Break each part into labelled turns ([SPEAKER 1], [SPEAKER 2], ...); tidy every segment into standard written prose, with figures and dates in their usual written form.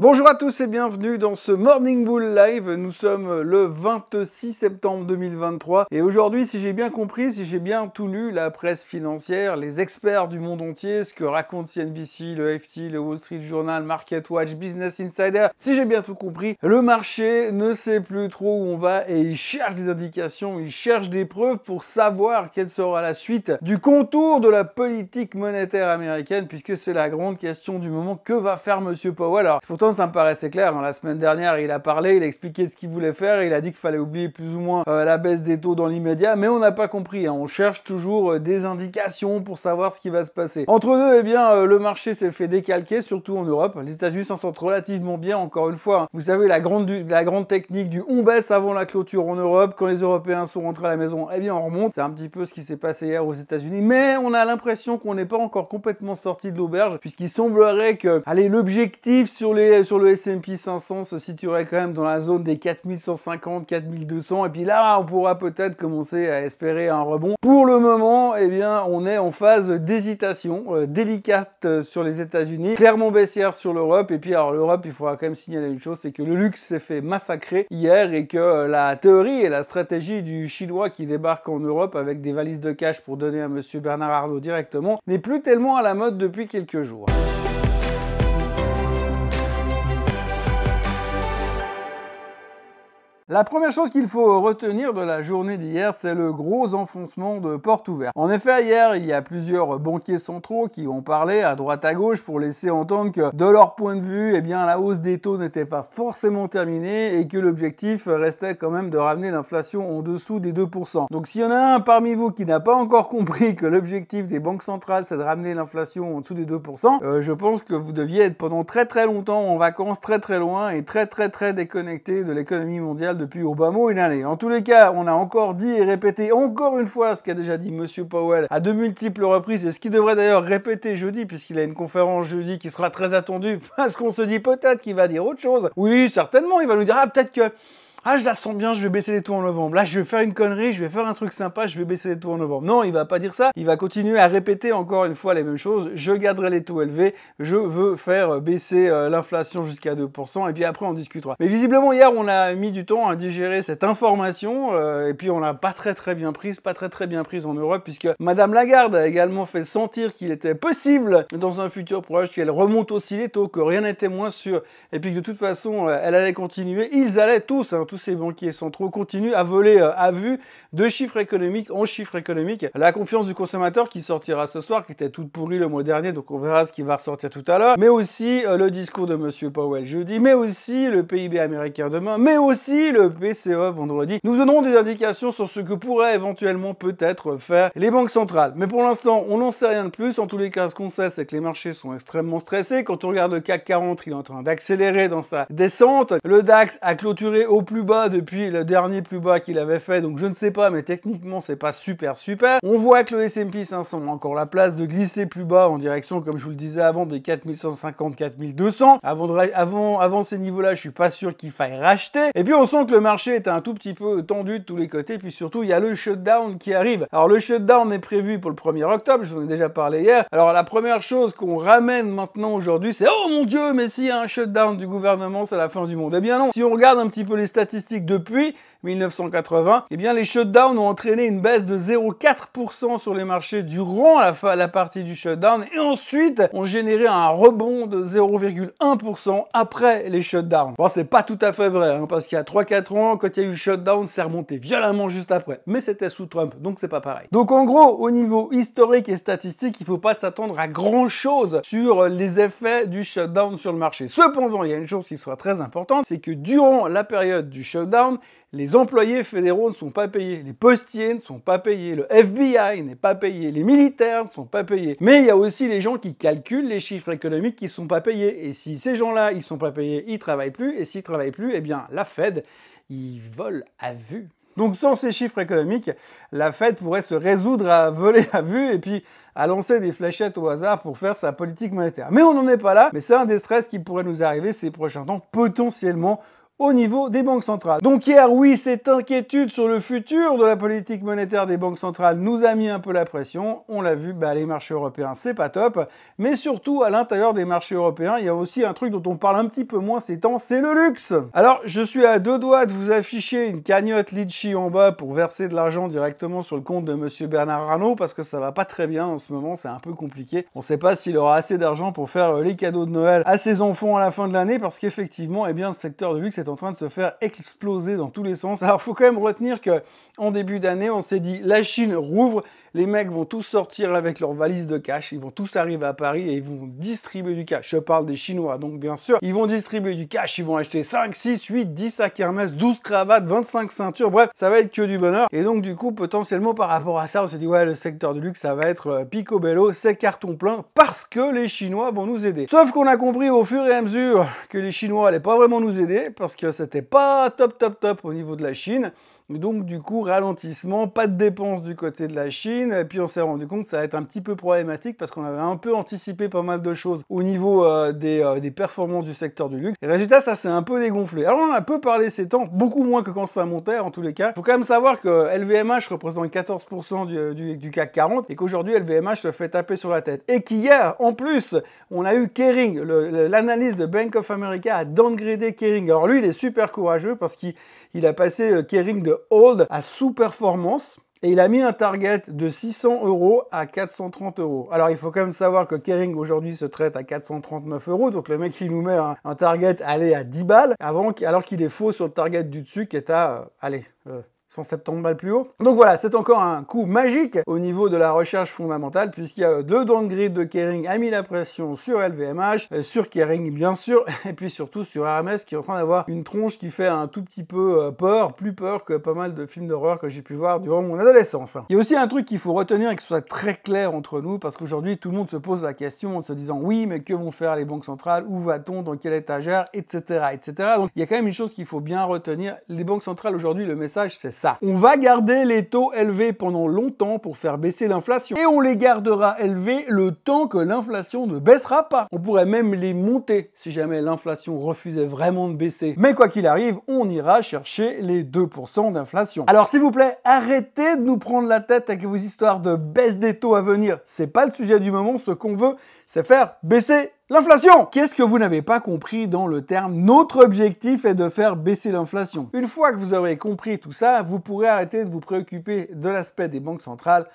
[SPEAKER 1] Bonjour à tous et bienvenue dans ce Morning Bull Live. Nous sommes le 26 septembre 2023 et aujourd'hui, si j'ai bien compris, si j'ai bien tout lu, la presse financière, les experts du monde entier, ce que raconte CNBC, le FT, le Wall Street Journal, MarketWatch, Business Insider, si j'ai bien tout compris, le marché ne sait plus trop où on va et il cherche des indications, il cherche des preuves pour savoir quelle sera la suite du contour de la politique monétaire américaine puisque c'est la grande question du moment. Que va faire Monsieur Powell? Alors, pourtant, ça me paraissait clair. La semaine dernière, il a parlé, il a expliqué ce qu'il voulait faire, il a dit qu'il fallait oublier plus ou moins la baisse des taux dans l'immédiat, mais on n'a pas compris. On cherche toujours des indications pour savoir ce qui va se passer. Entre deux, eh bien, le marché s'est fait décalquer, surtout en Europe. Les États-Unis s'en sortent relativement bien, encore une fois. Vous savez, la grande technique du on baisse avant la clôture en Europe. Quand les Européens sont rentrés à la maison, eh bien, on remonte. C'est un petit peu ce qui s'est passé hier aux États-Unis, mais on a l'impression qu'on n'est pas encore complètement sorti de l'auberge, puisqu'il semblerait que, allez, l'objectif sur le S&P 500 se situerait quand même dans la zone des 4150, 4200 et puis là on pourra peut-être commencer à espérer un rebond. Pour le moment, eh bien on est en phase d'hésitation délicate sur les États-Unis, clairement baissière sur l'Europe. Et puis alors l'Europe, il faudra quand même signaler une chose, c'est que le luxe s'est fait massacrer hier et que la théorie et la stratégie du Chinois qui débarque en Europe avec des valises de cash pour donner à monsieur Bernard Arnault directement n'est plus tellement à la mode depuis quelques jours. La première chose qu'il faut retenir de la journée d'hier, c'est le gros enfoncement de porte ouverte. En effet, hier, il y a plusieurs banquiers centraux qui ont parlé à droite à gauche pour laisser entendre que, de leur point de vue, eh bien, la hausse des taux n'était pas forcément terminée et que l'objectif restait quand même de ramener l'inflation en dessous des 2%. Donc, s'il y en a un parmi vous qui n'a pas encore compris que l'objectif des banques centrales, c'est de ramener l'inflation en dessous des 2%, je pense que vous deviez être pendant très longtemps en vacances, très loin et très déconnecté de l'économie mondiale depuis au bas mot une année. En tous les cas, on a encore dit et répété encore une fois ce qu'a déjà dit Monsieur Powell à de multiples reprises et ce qu'il devrait d'ailleurs répéter jeudi puisqu'il a une conférence jeudi qui sera très attendue parce qu'on se dit peut-être qu'il va dire autre chose. Oui, certainement, il va nous dire peut-être que je la sens bien, je vais baisser les taux en novembre. Là, je vais faire une connerie, je vais faire un truc sympa, je vais baisser les taux en novembre. Non, il va pas dire ça. Il va continuer à répéter encore une fois les mêmes choses. Je garderai les taux élevés, je veux faire baisser l'inflation jusqu'à 2%, et puis après, on discutera. Mais visiblement, hier, on a mis du temps à digérer cette information, et puis on l'a pas très bien prise en Europe, puisque Madame Lagarde a également fait sentir qu'il était possible, dans un futur proche, qu'elle remonte aussi les taux, que rien n'était moins sûr, et puis que de toute façon, elle allait continuer. Ils allaient tous ces banquiers centraux continuent à voler à vue de chiffres économiques en chiffres économiques. La confiance du consommateur qui sortira ce soir, qui était toute pourrie le mois dernier, donc on verra ce qui va ressortir tout à l'heure, mais aussi le discours de Monsieur Powell jeudi, mais aussi le PIB américain demain, mais aussi le PCE vendredi. Nous donnerons des indications sur ce que pourraient éventuellement peut-être faire les banques centrales. Mais pour l'instant, on n'en sait rien de plus. En tous les cas, ce qu'on sait, c'est que les marchés sont extrêmement stressés. Quand on regarde le CAC 40, il est en train d'accélérer dans sa descente. Le DAX a clôturé au plus bas depuis le dernier plus bas qu'il avait fait, donc je ne sais pas, mais techniquement c'est pas super. On voit que le S&P 500 a encore la place de glisser plus bas en direction, comme je vous le disais avant, des 4150, 4200. Avant ces niveaux-là, je suis pas sûr qu'il faille racheter. Et puis on sent que le marché est un tout petit peu tendu de tous les côtés, puis surtout il y a le shutdown qui arrive. Alors le shutdown est prévu pour le 1er octobre, je vous en ai déjà parlé hier. Alors la première chose qu'on ramène maintenant aujourd'hui, c'est oh mon Dieu, mais s'il y a un shutdown du gouvernement, c'est la fin du monde. Eh bien non, si on regarde un petit peu les statistiques depuis 1980, eh bien les shutdowns ont entraîné une baisse de 0,4% sur les marchés durant la partie du shutdown et ensuite ont généré un rebond de 0,1% après les shutdowns. Bon, c'est pas tout à fait vrai, parce qu'il y a 3-4 ans, quand il y a eu le shutdown, c'est remonté violemment juste après. Mais c'était sous Trump, donc c'est pas pareil. Donc en gros, au niveau historique et statistique, il faut pas s'attendre à grand chose sur les effets du shutdown sur le marché. Cependant, il y a une chose qui sera très importante, c'est que durant la période du shutdown, les employés fédéraux ne sont pas payés, les postiers ne sont pas payés, le FBI n'est pas payé, les militaires ne sont pas payés. Mais il y a aussi les gens qui calculent les chiffres économiques qui ne sont pas payés. Et si ces gens-là, ils sont pas payés, ils travaillent plus. Et s'ils travaillent plus, eh bien la Fed, ils volent à vue. Donc sans ces chiffres économiques, la Fed pourrait se résoudre à voler à vue et puis à lancer des fléchettes au hasard pour faire sa politique monétaire. Mais on n'en est pas là, mais c'est un des stress qui pourrait nous arriver ces prochains temps, potentiellement au niveau des banques centrales. Donc hier, oui, cette inquiétude sur le futur de la politique monétaire des banques centrales nous a mis un peu la pression. On l'a vu, les marchés européens, c'est pas top. Mais surtout, à l'intérieur des marchés européens, il y a aussi un truc dont on parle un petit peu moins ces temps, c'est le luxe. Alors, je suis à deux doigts de vous afficher une cagnotte Litchi en bas pour verser de l'argent directement sur le compte de Monsieur Bernard Arnault, parce que ça va pas très bien en ce moment, c'est un peu compliqué. On sait pas s'il aura assez d'argent pour faire les cadeaux de Noël à ses enfants à la fin de l'année, parce qu'effectivement, eh bien, ce secteur de luxe est en train de se faire exploser dans tous les sens. Alors, faut quand même retenir que en début d'année, on s'est dit, la Chine rouvre, les mecs vont tous sortir avec leurs valises de cash, ils vont tous arriver à Paris et ils vont distribuer du cash. Je parle des Chinois, donc bien sûr, ils vont distribuer du cash, ils vont acheter 5, 6, 8, 10 sacs Hermès, 12 cravates, 25 ceintures, bref, ça va être que du bonheur. Et donc du coup, potentiellement par rapport à ça, on s'est dit, ouais, le secteur du luxe, ça va être picobello, c'est carton plein, parce que les Chinois vont nous aider. Sauf qu'on a compris au fur et à mesure que les Chinois allaient pas vraiment nous aider, parce que c'était pas top au niveau de la Chine. Donc du coup, ralentissement, pas de dépenses du côté de la Chine, et puis on s'est rendu compte que ça va être un petit peu problématique parce qu'on avait un peu anticipé pas mal de choses au niveau des performances du secteur du luxe. Et résultat, ça s'est un peu dégonflé. Alors on en a peu parlé ces temps, beaucoup moins que quand ça montait en tous les cas. Il faut quand même savoir que LVMH représente 14% du CAC 40 et qu'aujourd'hui LVMH se fait taper sur la tête. Et qu'hier, en plus, on a eu Kering, l'analyse de Bank of America a downgradé Kering. Alors lui, il est super courageux parce qu'il a passé Kering de hold à sous-performance et il a mis un target de 600 € à 430 €. Alors il faut quand même savoir que Kering aujourd'hui se traite à 439 €, donc le mec il nous met un target allez à 10 balles, alors qu'il est faux sur le target du dessus qui est à 170 balles plus haut. Donc voilà, c'est encore un coup magique au niveau de la recherche fondamentale, puisqu'il y a le downgrade de Kering a mis la pression sur LVMH, sur Kering bien sûr, et puis surtout sur Hermès qui est en train d'avoir une tronche qui fait un tout petit peu peur, plus peur que pas mal de films d'horreur que j'ai pu voir durant mon adolescence. Il y a aussi un truc qu'il faut retenir et que ce soit très clair entre nous, parce qu'aujourd'hui tout le monde se pose la question en se disant oui, mais que vont faire les banques centrales, où va-t-on, dans quelle étagère, etc., etc. Donc il y a quand même une chose qu'il faut bien retenir, les banques centrales aujourd'hui, le message c'est ça. On va garder les taux élevés pendant longtemps pour faire baisser l'inflation. Et on les gardera élevés le temps que l'inflation ne baissera pas. On pourrait même les monter si jamais l'inflation refusait vraiment de baisser. Mais quoi qu'il arrive, on ira chercher les 2% d'inflation. Alors s'il vous plaît, arrêtez de nous prendre la tête avec vos histoires de baisse des taux à venir. C'est pas le sujet du moment. Ce qu'on veut, c'est faire baisser l'inflation. Qu'est-ce que vous n'avez pas compris dans le terme? Notre objectif est de faire baisser l'inflation. Une fois que vous aurez compris tout ça, vous pourrez arrêter de vous préoccuper de l'aspect des banques centrales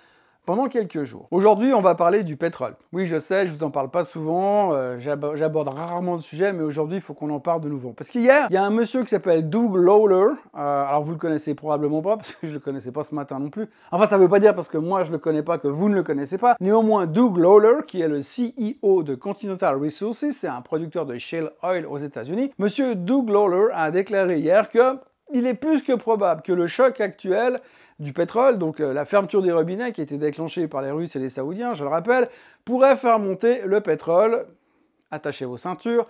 [SPEAKER 1] pendant quelques jours. Aujourd'hui, on va parler du pétrole. Oui, je sais, je vous en parle pas souvent, j'aborde rarement le sujet, mais aujourd'hui, il faut qu'on en parle de nouveau. Parce qu'hier, il y a un monsieur qui s'appelle Doug Lawler, alors vous le connaissez probablement pas, parce que je le connaissais pas ce matin non plus. Enfin, ça veut pas dire parce que moi je le connais pas que vous ne le connaissez pas. Néanmoins, Doug Lawler, qui est le CEO de Continental Resources, c'est un producteur de shale oil aux États-Unis. Monsieur Doug Lawler a déclaré hier que il est plus que probable que le choc actuel du pétrole, donc la fermeture des robinets qui a été déclenchée par les Russes et les Saoudiens, je le rappelle, pourrait faire monter le pétrole, attachez vos ceintures,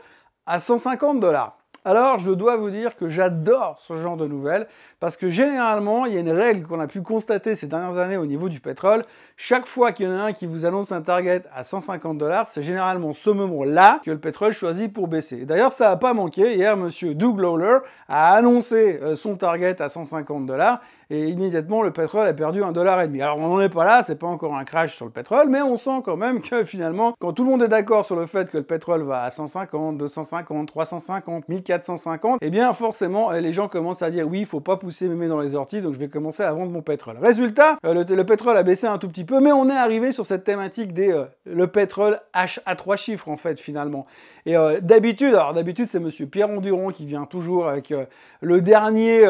[SPEAKER 1] à 150 $. Alors, je dois vous dire que j'adore ce genre de nouvelles, parce que généralement, il y a une règle qu'on a pu constater ces dernières années au niveau du pétrole. Chaque fois qu'il y en a un qui vous annonce un target à 150 $, c'est généralement ce moment-là que le pétrole choisit pour baisser. D'ailleurs, ça n'a pas manqué. Hier, monsieur Doug Lawler a annoncé son target à 150 $, et immédiatement, le pétrole a perdu 1,5 $. Alors, on n'en est pas là, c'est pas encore un crash sur le pétrole, mais on sent quand même que finalement, quand tout le monde est d'accord sur le fait que le pétrole va à 150, 250, 350, 1450, eh bien, forcément, les gens commencent à dire oui, il faut pas pousser mémé dans les orties, donc je vais commencer à vendre mon pétrole. Résultat, le pétrole a baissé un tout petit peu, mais on est arrivé sur cette thématique le pétrole à 3 chiffres, en fait, finalement. Et d'habitude, c'est monsieur Pierre Enduron qui vient toujours avec le dernier,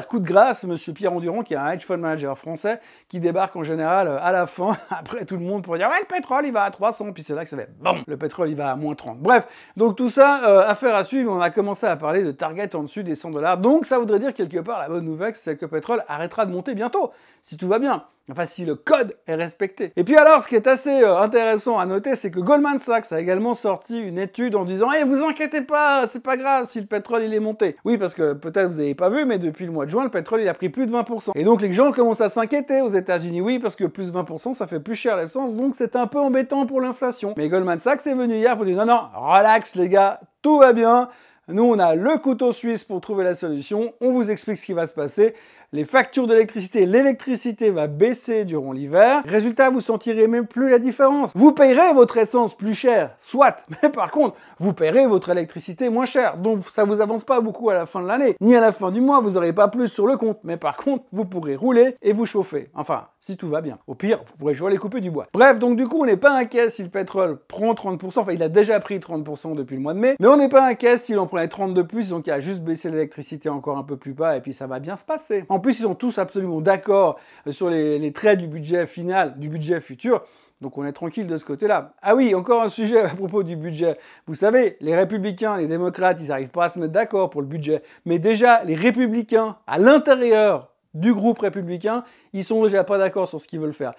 [SPEAKER 1] coup de grâce, monsieur Pierre Enduron, qui est un hedge fund manager français, qui débarque en général à la fin, après tout le monde, pour dire ouais, le pétrole il va à 300, puis c'est là que ça fait bon, le pétrole il va à moins 30. Bref, donc tout ça, affaire à suivre, on a commencé à parler de target en dessus des 100 $. Donc ça voudrait dire quelque part, la bonne nouvelle, c'est que le pétrole arrêtera de monter bientôt, si tout va bien. Enfin, si le code est respecté. Et puis alors, ce qui est assez intéressant à noter, c'est que Goldman Sachs a également sorti une étude en disant « Eh, vous inquiétez pas, c'est pas grave si le pétrole il est monté. » Oui, parce que peut-être vous n'avez pas vu, mais depuis le mois de juin, le pétrole il a pris plus de 20%. Et donc les gens commencent à s'inquiéter aux États-Unis. Oui, parce que plus de 20%, ça fait plus cher l'essence, donc c'est un peu embêtant pour l'inflation. Mais Goldman Sachs est venu hier pour dire « Non, non, relax les gars, tout va bien. » Nous, on a le couteau suisse pour trouver la solution. On vous explique ce qui va se passer. Les factures d'électricité, l'électricité va baisser durant l'hiver. Résultat, vous sentirez même plus la différence. Vous payerez votre essence plus cher, soit, mais par contre, vous payerez votre électricité moins cher. Donc, ça vous avance pas beaucoup à la fin de l'année, ni à la fin du mois, vous n'aurez pas plus sur le compte. Mais par contre, vous pourrez rouler et vous chauffer. Enfin, si tout va bien. Au pire, vous pourrez jouer les couper du bois. Bref, donc du coup, on n'est pas inquiet si le pétrole prend 30%. Enfin, il a déjà pris 30% depuis le mois de mai. Mais on n'est pas inquiet s'il en prenait 30 de plus. Donc, il a juste baissé l'électricité encore un peu plus bas et puis ça va bien se passer. En plus, ils sont tous absolument d'accord sur les traits du budget final, du budget futur. Donc on est tranquille de ce côté-là. Ah oui, encore un sujet à propos du budget. Vous savez, les républicains, les démocrates, ils n'arrivent pas à se mettre d'accord pour le budget. Mais déjà, les républicains, à l'intérieur du groupe républicain, ils sont déjà pas d'accord sur ce qu'ils veulent faire.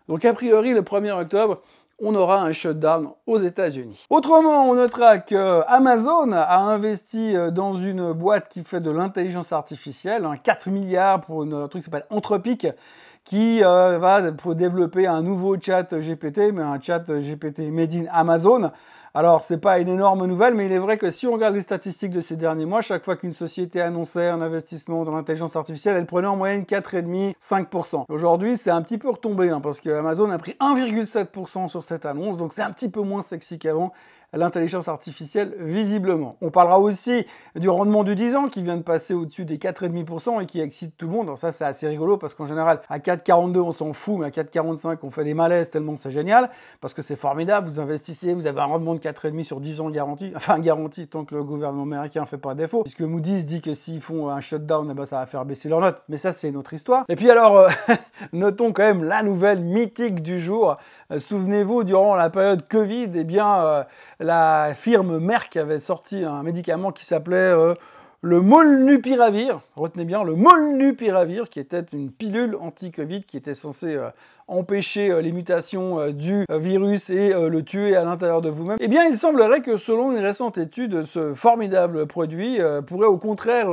[SPEAKER 1] Donc a priori, le 1er octobre, on aura un shutdown aux États-Unis. Autrement, on notera que Amazon a investi dans une boîte qui fait de l'intelligence artificielle, 4 milliards pour un truc qui s'appelle Anthropic, qui va développer un nouveau chat GPT, mais un chat GPT made in Amazon. Alors, c'est pas une énorme nouvelle, mais il est vrai que si on regarde les statistiques de ces derniers mois, chaque fois qu'une société annonçait un investissement dans l'intelligence artificielle, elle prenait en moyenne 4,5-5%. Aujourd'hui, c'est un petit peu retombé, parce que Amazon a pris 1,7% sur cette annonce, donc c'est un petit peu moins sexy qu'avant, l'intelligence artificielle, visiblement. On parlera aussi du rendement du 10 ans qui vient de passer au-dessus des 4,5% et qui excite tout le monde. Alors ça, c'est assez rigolo parce qu'en général, à 4,42, on s'en fout, mais à 4,45, on fait des malaises tellement c'est génial parce que c'est formidable. Vous investissez, vous avez un rendement de 4,5 sur 10 ans garanti. Enfin, garanti tant que le gouvernement américain ne fait pas défaut. Puisque Moody's dit que s'ils font un shutdown, eh ben, ça va faire baisser leur note. Mais ça, c'est une autre histoire. Et puis alors, notons quand même la nouvelle mythique du jour. Souvenez-vous, durant la période Covid, eh bien, la firme Merck avait sorti un médicament qui s'appelait le Molnupiravir. Retenez bien, le Molnupiravir, qui était une pilule anti-Covid qui était censée empêcher les mutations du virus et le tuer à l'intérieur de vous-même. Eh bien, il semblerait que selon une récente étude, ce formidable produit pourrait au contraire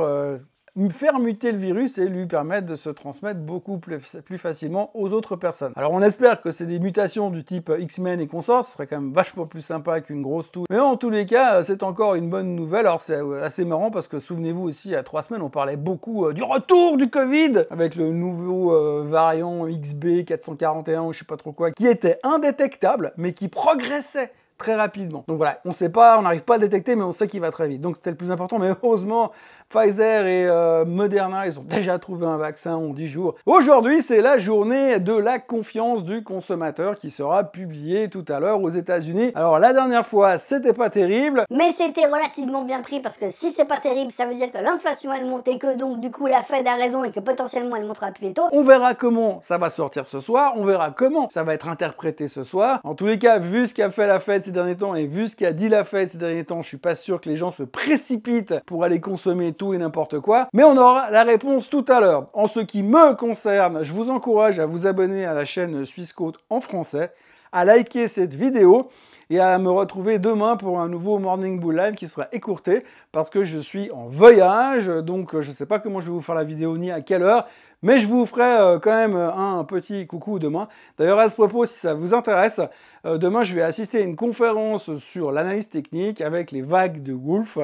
[SPEAKER 1] faire muter le virus et lui permettre de se transmettre beaucoup plus facilement aux autres personnes. Alors on espère que c'est des mutations du type X-Men et consorts, ce serait quand même vachement plus sympa qu'une grosse toux. Mais en tous les cas, c'est encore une bonne nouvelle. Alors c'est assez marrant parce que souvenez-vous aussi, il y a 3 semaines, on parlait beaucoup du retour du Covid avec le nouveau variant XB441 ou je sais pas trop quoi, qui était indétectable mais qui progressait très rapidement. Donc voilà, on sait pas, on n'arrive pas à le détecter, mais on sait qu'il va très vite. Donc c'était le plus important, mais heureusement, Pfizer et Moderna, ils ont déjà trouvé un vaccin en 10 jours. Aujourd'hui, c'est la journée de la confiance du consommateur qui sera publiée tout à l'heure aux États-Unis. Alors la dernière fois, c'était pas terrible.
[SPEAKER 2] Mais c'était relativement bien pris parce que si c'est pas terrible, ça veut dire que l'inflation elle monte et que donc du coup la Fed a raison et que potentiellement elle montera plus tôt.
[SPEAKER 1] On verra comment ça va sortir ce soir, on verra comment ça va être interprété ce soir. En tous les cas, vu ce qu'a fait la Fed ces derniers temps et vu ce qu'a dit la Fed ces derniers temps, je suis pas sûr que les gens se précipitent pour aller consommer tout et n'importe quoi. Mais on aura la réponse tout à l'heure. En ce qui me concerne, je vous encourage à vous abonner à la chaîne Swissquote en français, à liker cette vidéo et à me retrouver demain pour un nouveau Morning Bull Live qui sera écourté parce que je suis en voyage, donc je ne sais pas comment je vais vous faire la vidéo ni à quelle heure, mais je vous ferai quand même un petit coucou demain. D'ailleurs, à ce propos, si ça vous intéresse, demain je vais assister à une conférence sur l'analyse technique avec les vagues de Wolfe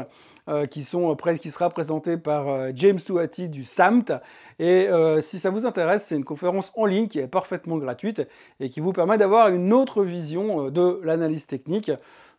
[SPEAKER 1] qui sera présentée par James Tuati du SAMT. Et si ça vous intéresse, c'est une conférence en ligne qui est parfaitement gratuite et qui vous permet d'avoir une autre vision de l'analyse technique.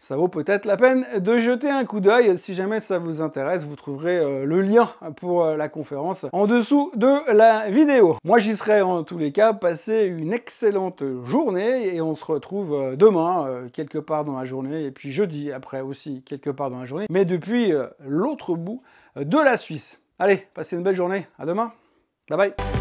[SPEAKER 1] Ça vaut peut-être la peine de jeter un coup d'œil. Si jamais ça vous intéresse, vous trouverez le lien pour la conférence en dessous de la vidéo. Moi, j'y serai en tous les cas. Passez une excellente journée et on se retrouve demain, quelque part dans la journée, et puis jeudi après aussi, quelque part dans la journée, mais depuis l'autre bout de la Suisse. Allez, passez une belle journée. À demain. Bye bye.